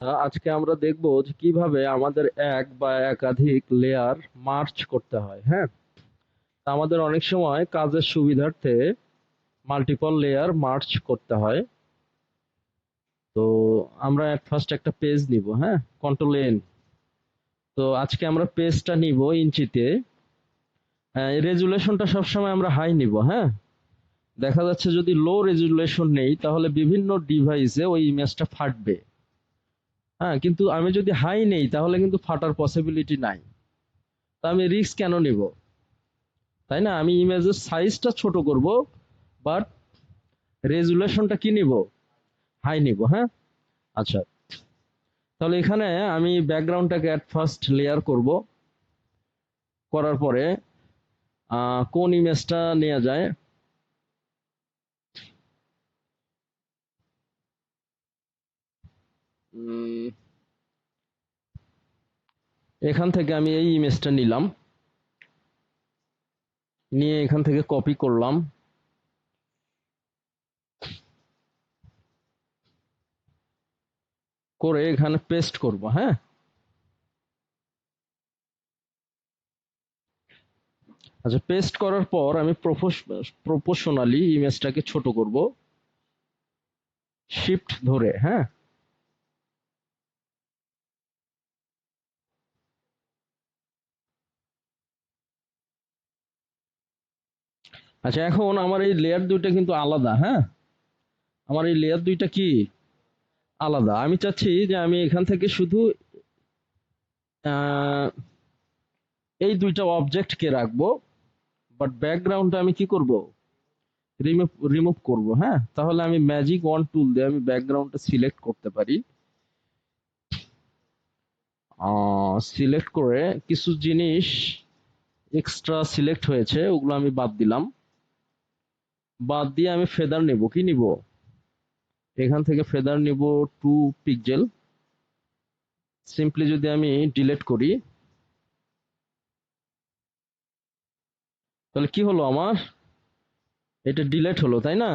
আজকে আমরা দেখব যে কিভাবে আমাদের এক বা একাধিক লেয়ার মার্জ করতে হয়। হ্যাঁ, তা আমাদের অনেক সময় কাজের সুবিধার্থে মাল্টিপল লেয়ার মার্জ করতে হয়। তো আমরা ফার্স্ট একটা পেজ নিব। হ্যাঁ, কন্ট্রোল এন। তো আজকে আমরা পেজটা নিব ইঞ্চিতে। রেজুলেশনটা সবসময় আমরা হাই নিব। হ্যাঁ, দেখা যাচ্ছে যদি লো রেজুলেশন নেই তাহলে বিভিন্ন ডিভাইসে ওই ইমেজটা ফাটবে। হ্যাঁ, কিন্তু আমি যদি হাই নেই তাহলে কিন্তু ফাটার পসিবিলিটি নাই। তা আমি রিস্ক কেন নিব? তাই না? আমি ইমেজের সাইজটা ছোট করব, বাট রেজুলেশনটা কি নিব? হাই নিব। হ্যাঁ, আচ্ছা। তাহলে এখানে আমি ব্যাকগ্রাউন্ডটাকে অ্যাট ফার্স্ট লেয়ার করব। করার পরে কোন ইমেজটা নেওয়া যায়? উম, এখান থেকে আমি এই ইমেজটা নিলাম, নিয়ে এখান থেকে কপি করলাম, করে এখানে পেস্ট করব। হ্যাঁ, আচ্ছা। পেস্ট করার পর আমি প্রপোর্শনালি ইমেজটাকে ছোট করব, শিফট ধরে। হ্যাঁ, আচ্ছা। এখন আমার এই লেয়ার দুইটা কিন্তু আলাদা। হ্যাঁ, আমার এই লেয়ার দুইটা কি আলাদা। আমি চাচ্ছি যে আমি এখান থেকে শুধু আহ, এই দুইটা অবজেক্টকে রাখবো, বাট ব্যাকগ্রাউন্ডটা আমি কি করব? রিমুভ রিমুভ করব। হ্যাঁ, তাহলে আমি ম্যাজিক ওয়ান টুল দিয়ে আমি ব্যাকগ্রাউন্ডটা সিলেক্ট করতে পারি। সিলেক্ট করে কিছু জিনিস এক্সট্রা সিলেক্ট হয়েছে ওগুলো আমি বাদ দিলাম। বাদ দিয়ে আমি ফেদার নেব। কি নিব? এখান থেকে ফেদার নিব 2 পিক্সেল। সিম্পলি যদি আমি ডিলিট করি তাহলে কি হলো আমার? এটা ডিলিট হলো, তাই না?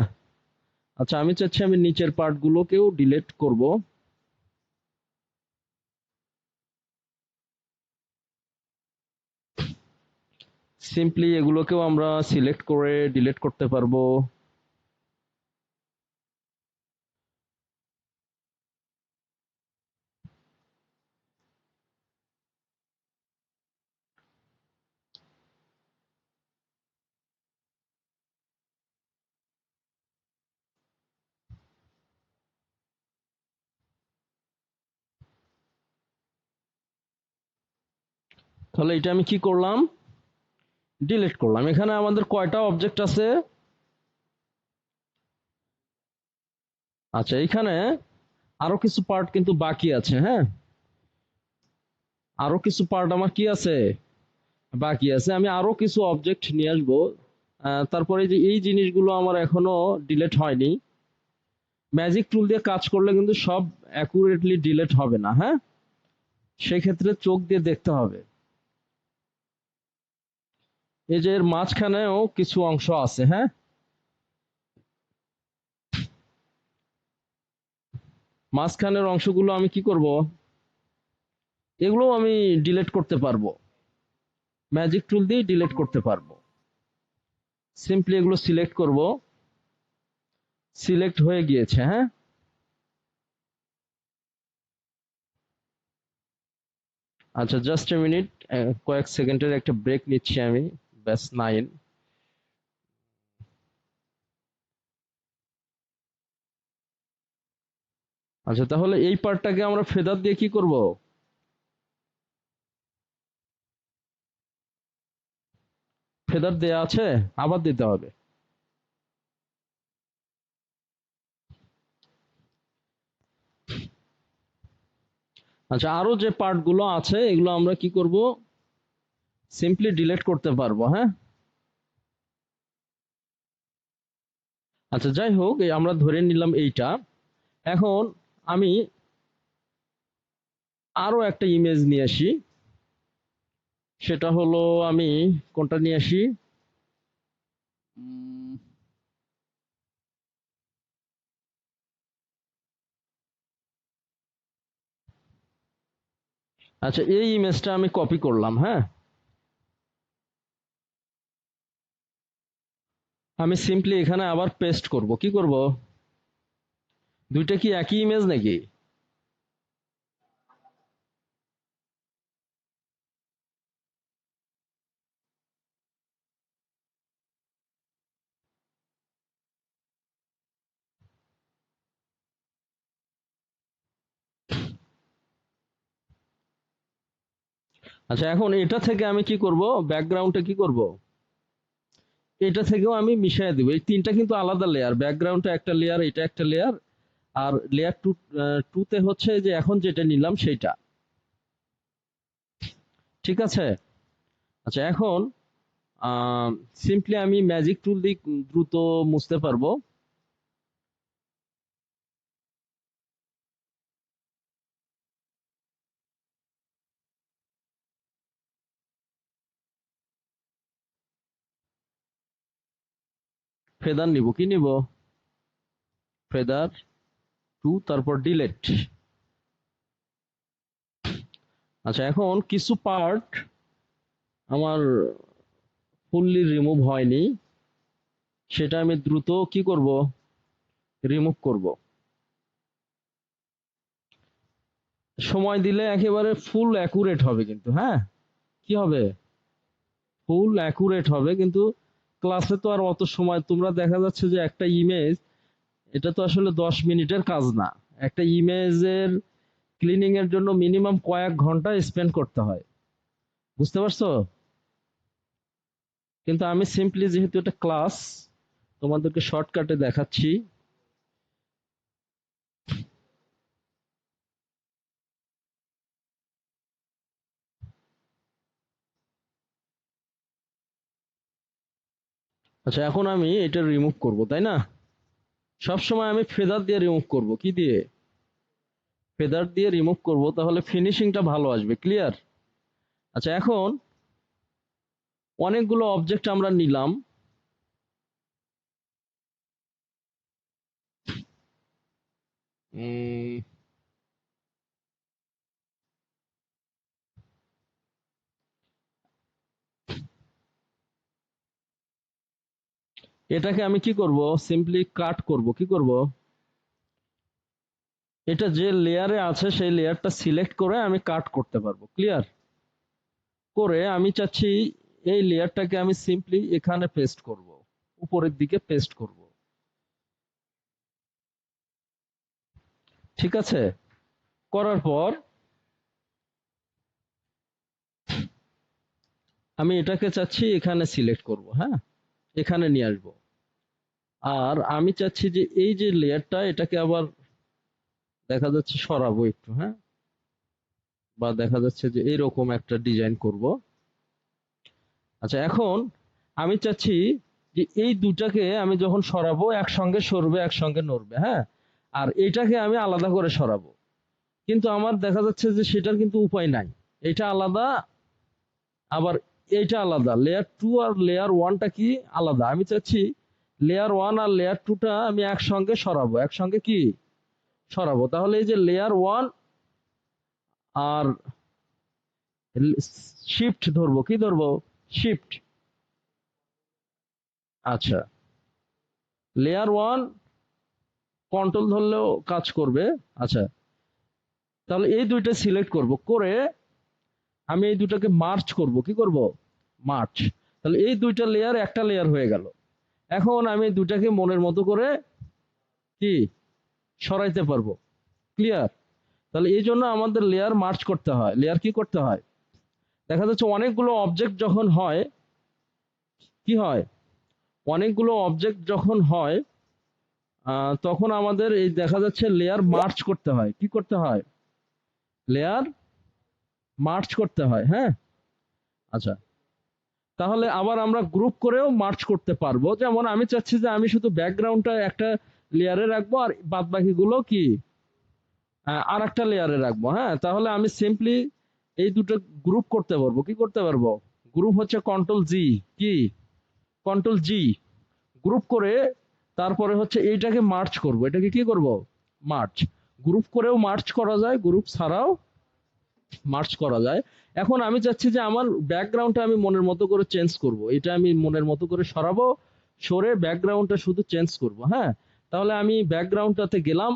আচ্ছা, আমি চাচ্ছি আমি নিচের পার্টগুলোকেও ডিলিট করব। সিম্পলি এগুলোকেও আমরা সিলেক্ট করে ডিলিট করতে পারবো। তাহলে এটা আমি কি করলাম? ডিলিট করলাম। এখানে আমাদের কয়টা অবজেক্ট আছে? আচ্ছা, এখানে আরো কিছু পার্ট কিন্তু বাকি আছে। হ্যাঁ, আরো কিছু পার্ট আমার কি আছে? বাকি আছে। আমি আরো কিছু অবজেক্ট নিয়ে আসবো। তারপরে যে এই জিনিসগুলো আমার এখনো ডিলিট হয়নি। ম্যাজিক টুল দিয়ে কাজ করলে কিন্তু সব অ্যাকুরেটলি ডিলিট হবে না। হ্যাঁ, সেক্ষেত্রে চোখ দিয়ে দেখতে হবে। এই যে এর মাঝখানেও কিছু অংশ আছে। হ্যাঁ, মাঝখানের অংশগুলো আমি কি করব? এগুলো আমি ডিলিট করতে পারবো। ম্যাজিক টুল দিয়ে ডিলিট করতে পারবো। সিম্পলি এগুলো সিলেক্ট করব। সিলেক্ট হয়ে গিয়েছে। হ্যাঁ, আচ্ছা। জাস্ট এ মিনিট, কয়েক সেকেন্ডের একটা ব্রেক নিচ্ছি আমি। ব্যাস 9। আচ্ছা, তাহলে এই পার্টটাকে আমরা ফেদার দিয়ে কি করব? ফেদার দেয়া আছে, আবার দিতে হবে। আচ্ছা, আরো যে পার্টগুলো আছে এগুলো আমরা কি করব? সিম্পলি ডিলিট করতে পারবো। হ্যাঁ, আচ্ছা। যাই হোক, আমরা ধরে নিলাম এইটা। এখন আমি আরো একটা ইমেজ নিয়ে আসি। সেটা হলো, আমি কোনটা নিয়ে আসি? উম, আচ্ছা, এই ইমেজটা আমি কপি করলাম, হ্যাঁ। আমি সিম্পলি এখানে আবার পেস্ট করব। কি করব? দুইটা কি একই ইমেজ নাকি? আচ্ছা, এখন এটা থেকে আমি কি করব? ব্যাকগ্রাউন্ডে কি করব? এটা থেকেও আমি মিশিয়ে দিব। এই তিনটা কিন্তু আলাদা লেয়ার। ব্যাকগ্রাউন্ডটা একটা লেয়ার, এটা একটা লেয়ার, আর লেয়ার টু, টুতে হচ্ছে যে এখন যেটা নিলাম সেইটা। ঠিক আছে? আচ্ছা, এখন সিম্পলি আমি ম্যাজিক টুল দিয়ে দ্রুত মুছতে পারবো। ফেদার নিব, কি নিব? ফেদার টু, তারপর ডিলেট। আচ্ছা, এখন কিছু পার্ট আমার ফুললি রিমুভ হয়নি, সেটা আমি দ্রুত কি করব? রিমুভ করব। সময় দিলে একেবারে ফুল অ্যাকুরেট হবে কিন্তু, হ্যাঁ। কি হবে? ফুল অ্যাকুরেট হবে কিন্তু। ক্লাসে তো আর অত সময়, তোমরা দেখা যাচ্ছে যে একটা ইমেজ, এটা তো আসলে 10 মিনিটের কাজ না। একটা ইমেজের ক্লিনিং এর জন্য মিনিমাম কয়েক ঘন্টা স্পেন্ড করতে হয়। বুঝতে পারছো? কিন্তু আমি সিম্পলি যেহেতু এটা ক্লাস, তোমাদেরকে শর্টকাটে দেখাচ্ছি। আচ্ছা, এখন আমি এটা রিমুভ করব, তাই না? সবসময় আমি ফেদার দিয়ে রিমুভ করব। কি দিয়ে? ফেদার দিয়ে রিমুভ করব, তাহলে ফিনিশিংটা ভালো আসবে। ক্লিয়ার? আচ্ছা, এখন অনেকগুলো অবজেক্ট আমরা নিলাম। উম, এটাকে আমি কি করব? সিম্পলি কাট করব। কি করব? এটা যে লেয়ারে আছে সেই লেয়ারটা সিলেক্ট করে আমি কাট করতে পারবো। ক্লিয়ার? করে আমি চাচ্ছি এই লেয়ারটাকে আমি সিম্পলি এখানে পেস্ট করব, উপরের দিকে পেস্ট করব। ঠিক আছে? করার পর আমি এটাকে চাচ্ছি এখানে সিলেক্ট করব, হ্যাঁ, এখানে নিয়ে আসবো। আর আমি চাচ্ছি যে এই যে লেয়ারটা, এটাকে আবার দেখা যাচ্ছে সরাবো একটু, হ্যাঁ, বা দেখা যাচ্ছে যে এরকম একটা ডিজাইন করব। আচ্ছা, এখন আমি চাচ্ছি যে এই দুটাকে আমি যখন সরাবো একসঙ্গে সরবে, একসঙ্গে নড়বে, হ্যাঁ। আর এটাকে আমি আলাদা করে সরাবো, কিন্তু আমার দেখা যাচ্ছে যে সেটার কিন্তু উপায় নাই। এটা আলাদা, আবার এইটা আলাদা। লেয়ার টু আর লেয়ার ওয়ানটা কি আলাদা। আমি চাচ্ছি লেয়ার ওয়ান আর লেয়ার টুটা আমি একসঙ্গে সরাবো, একসঙ্গে কি সরাবো। তাহলে এই যে লেয়ার ওয়ান আর শিফট ধরবো, কি ধরবো? শিফট। আচ্ছা, লেয়ার ওয়ান কন্ট্রোল ধরলেও কাজ করবে। আচ্ছা, তাহলে এই দুইটা সিলেক্ট করব, করে আমি এই দুটাকে মার্চ করব। কি করব? মার্চ। তাহলে এই দুইটা লেয়ার একটা লেয়ার হয়ে গেল। এখন আমি এই দুটাকে মনের মতো করে কি সরাইতে পারবো। ক্লিয়ার? তাহলে এই জন্য আমাদের লেয়ার মার্চ করতে হয়। লেয়ার কি করতে হয়? দেখা যাচ্ছে অনেকগুলো অবজেক্ট যখন হয়, কি হয়? অনেকগুলো অবজেক্ট যখন হয়, তখন আমাদের এই দেখা যাচ্ছে লেয়ার মার্চ করতে হয়। কি করতে হয়? লেয়ার মার্চ করতে হয়, হ্যাঁ। আচ্ছা, তাহলে আবার আমরা গ্রুপ করেও মার্চ করতে পারবো। যেমন আমি চাচ্ছি যে আমি শুধু ব্যাকগ্রাউন্ডটা একটা লেয়ারে রাখবো, আর বাদ বাকিগুলো কি আর একটা লেয়ারে রাখবো, হ্যাঁ। তাহলে আমি সিম্পলি এই দুটো গ্রুপ করতে পারবো। কি করতে পারবো? গ্রুপ হচ্ছে কন্ট্রোল জি। কি? কন্ট্রোল জি। গ্রুপ করে তারপরে হচ্ছে এইটাকে মার্চ করব। এটাকে কি করব? মার্চ। গ্রুপ করেও মার্চ করা যায়, গ্রুপ ছাড়াও মার্চ করা যায়। এখন আমি চাচ্ছি যে আমার ব্যাকগ্রাউন্ডটা আমি মনের মতো করে চেঞ্জ করব, এটা আমি মনের মতো করে সরাবো, সরে ব্যাকগ্রাউন্ডটা শুধু চেঞ্জ করব। হ্যাঁ, তাহলে আমি ব্যাকগ্রাউন্ডটাতে গেলাম,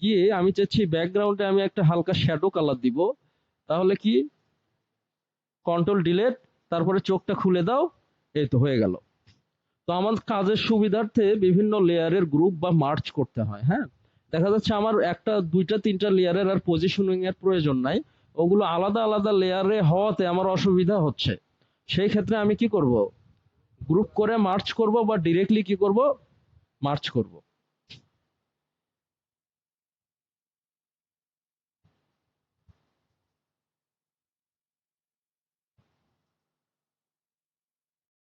গিয়ে আমি চাচ্ছি ব্যাকগ্রাউন্ডে আমি একটা হালকা শ্যাডো কালার দিব। তাহলে কি, কন্ট্রোল ডিলেট, তারপরে চোখটা খুলে দাও, এই তো হয়ে গেল। তো আমার কাজের সুবিধার্থে বিভিন্ন লেয়ারের গ্রুপ বা মার্চ করতে হয়। হ্যাঁ, দেখা যাচ্ছে আমার একটা দুইটা তিনটা লেয়ারের আর পজিশনিং এর প্রয়োজন নাই, ওগুলো আলাদা আলাদা লেয়ারে হওয়াতে আমার অসুবিধা হচ্ছে। সেই ক্ষেত্রে আমি কি করব, গ্রুপ করে মার্চ করব বা ডিরেক্টলি কি করব, মার্চ করব।